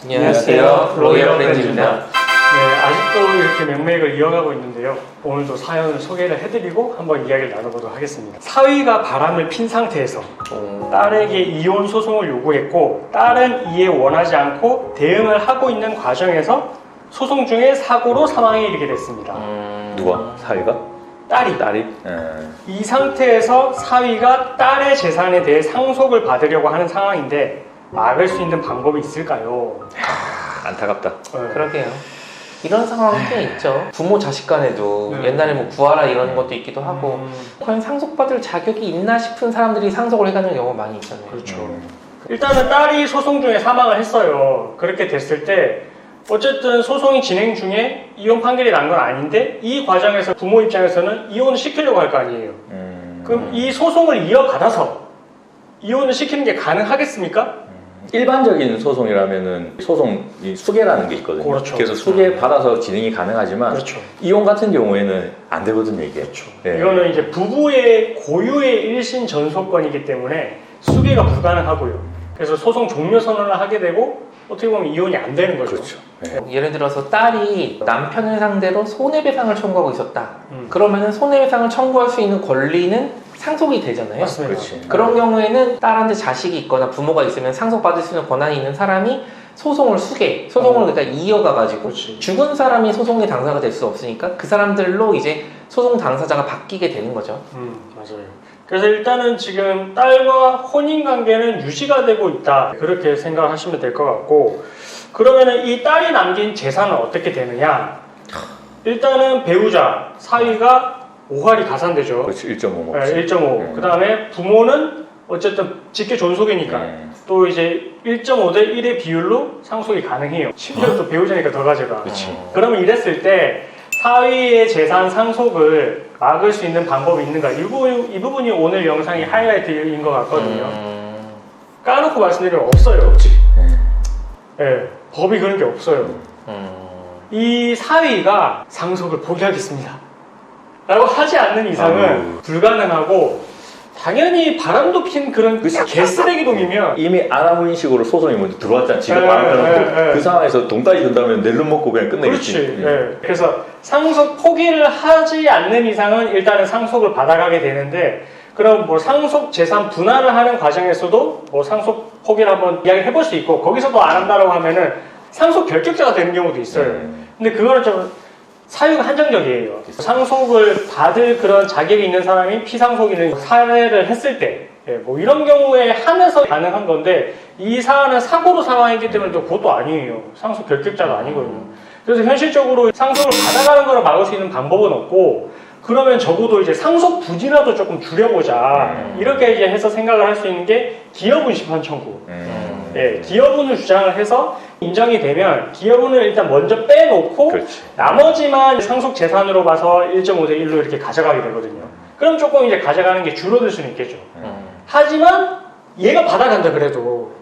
안녕하세요. 로이어 프렌즈입니다. 네, 아직도 이렇게 명맥을 이어가고 있는데요. 오늘도 사연을 소개를 해드리고 한번 이야기를 나눠보도록 하겠습니다. 사위가 바람을 핀 상태에서 딸에게 이혼 소송을 요구했고 딸은 이에 원하지 않고 대응을 하고 있는 과정에서 소송 중에 사고로 사망에 이르게 됐습니다. 누가? 사위가? 딸이. 이 상태에서 사위가 딸의 재산에 대해 상속을 받으려고 하는 상황인데 막을 수 있는 방법이 있을까요? 안타깝다. 그러게요. 이런 상황은 꽤 있죠. 부모 자식 간에도 옛날에 뭐 구하라 이런 것도 있기도 하고 과연 상속받을 자격이 있나 싶은 사람들이 상속을 해가는 경우가 많이 있잖아요. 그렇죠. 일단은 딸이 소송 중에 사망을 했어요. 그렇게 됐을 때 어쨌든 소송이 진행 중에 이혼 판결이 난 건 아닌데 이 과정에서 부모 입장에서는 이혼을 시키려고 할 거 아니에요. 그럼 이 소송을 이어받아서 이혼을 시키는 게 가능하겠습니까? 일반적인 소송이라면은 소송 수계라는 게 있거든요. 그렇죠. 그래서 수계 받아서 진행이 가능하지만 그렇죠. 이혼 같은 경우에는 안 되거든요, 이게. 그렇죠. 네. 이거는 이제 부부의 고유의 일신 전속권이기 때문에 수계가 불가능하고요. 그래서 소송 종료 선언을 하게 되고 어떻게 보면 이혼이 안 되는 거죠. 그렇죠. 네. 예를 들어서 딸이 남편을 상대로 손해배상을 청구하고 있었다. 그러면은 손해배상을 청구할 수 있는 권리는 상속이 되잖아요. 맞습니다. 그렇지. 그런 경우에는 딸한테 자식이 있거나 부모가 있으면 상속받을 수 있는 권한이 있는 사람이 소송을 그러니까 이어가가지고 그렇지. 죽은 사람이 소송의 당사가 될 수 없으니까 그 사람들로 이제 소송 당사자가 바뀌게 되는 거죠. 맞아요. 그래서 일단은 지금 딸과 혼인 관계는 유지가 되고 있다. 그렇게 생각하시면 될 것 같고, 그러면은 이 딸이 남긴 재산은 어떻게 되느냐? 일단은 배우자, 사위가 5할이 가산되죠. 그렇지. 1.5. 네, 1.5. 그 다음에 부모는 어쨌든 직계 존속이니까 또 이제 1.5 대 1의 비율로 상속이 가능해요. 심지어 또 배우자니까 더 가져가. 그렇지. 그러면 이랬을 때 사위의 재산 상속을 막을 수 있는 방법이 있는가? 이 부분이 오늘 영상의 하이라이트인 것 같거든요. 까놓고 말씀드리면 없어요. 없지. 네, 법이 그런 게 없어요. 이 사위가 상속을 포기하겠습니다 라고 하지 않는 이상은 불가능하고, 당연히 바람도 핀 그런 개쓰레기 놈이면 이미 아나무인식으로 소송이 먼저 들어왔잖아. 지금 말해놓고 그 상황에서 돈까지 든다면 낼름 먹고 그냥 끝내겠지. 그렇지. 그래서 상속 포기를 하지 않는 이상은 일단은 상속을 받아가게 되는데, 그럼 뭐 상속 재산 분할을 하는 과정에서도 뭐 상속 포기를 한번 이야기를 해볼 수 있고, 거기서도 안 한다라고 하면은 상속 결격자가 되는 경우도 있어요. 근데 그거는 좀 사유가 한정적이에요. 상속을 받을 그런 자격이 있는 사람이 피상속인을 사례를 했을 때, 뭐 이런 경우에 한해서 가능한 건데, 이 사안은 사고로 사망했기 때문에 또 그것도 아니에요. 상속 결격자도 아니거든요. 그래서 현실적으로 상속을 받아가는 걸 막을 수 있는 방법은 없고, 그러면 적어도 이제 상속 부지라도 조금 줄여보자. 이렇게 이제 해서 생각을 할 수 있는 게 기여분 심판 청구. 기여분을 주장을 해서 인정이 되면 기여분을 일단 먼저 빼놓고 그렇지. 나머지만 상속 재산으로 봐서 1.5 대 1로 이렇게 가져가게 되거든요. 그럼 조금 이제 가져가는 게 줄어들 수는 있겠죠. 하지만 얘가 받아간다 그래도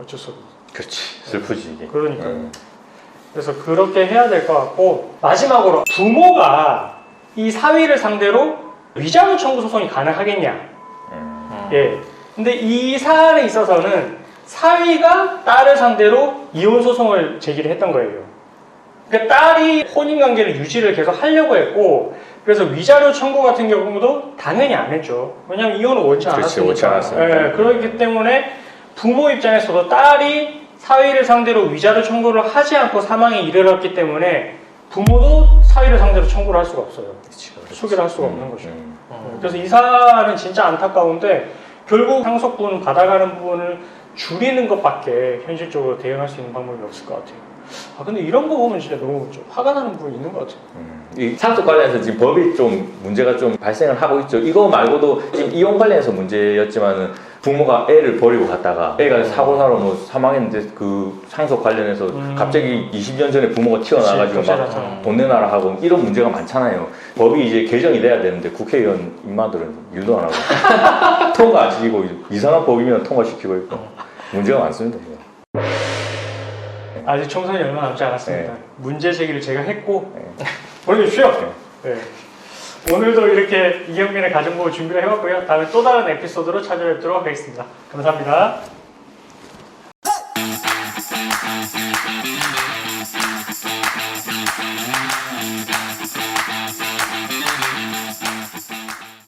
어쩔 수 없어. 그렇지. 슬프지 이게. 그러니까. 그래서 그렇게 해야 될 것 같고, 마지막으로 부모가 이 사위를 상대로 위자료 청구 소송이 가능하겠냐? 근데 이 사안에 있어서는 사위가 딸을 상대로 이혼 소송을 제기를 했던 거예요. 그러니까 딸이 혼인 관계를 유지를 계속 하려고 했고, 그래서 위자료 청구 같은 경우도 당연히 안 했죠. 왜냐하면 이혼을 원치 않았으니까. 그렇기 때문에 부모 입장에서도 딸이 사위를 상대로 위자료 청구를 하지 않고 사망에 이르렀기 때문에 부모도 사위를 상대로 청구를 할 수가 없어요. 소개를 할 수가 없는 거죠. 그래서 이 사안은 진짜 안타까운데, 결국 상속분 받아가는 부분을 줄이는 것밖에 현실적으로 대응할 수 있는 방법이 없을 것 같아요. 근데 이런 거 보면 진짜 너무 좀 화가 나는 부분이 있는 것 같아요. 이 상속 관련해서 지금 법이 좀 문제가 좀 발생을 하고 있죠. 이거 말고도 지금 이혼 관련해서 문제였지만은 부모가 애를 버리고 갔다가 애가 사고사로 뭐 사망했는데 그 상속 관련해서 갑자기 20년 전에 부모가 튀어나와가지고 막 돈 내놔라 하고 이런 문제가 많잖아요. 법이 이제 개정이 돼야 되는데 국회의원 인마들은 일도 안 하고 통과 안 시키고 이상한 법이면 통과시키고 있고 문제가 많습니다. 아직 총선이 얼마 남지 않았습니다. 문제 제기를 제가 했고 보내주십시오. 오늘도 이렇게 이경민의 가정보호 준비를 해봤고요. 다음에 또 다른 에피소드로 찾아뵙도록 하겠습니다. 감사합니다.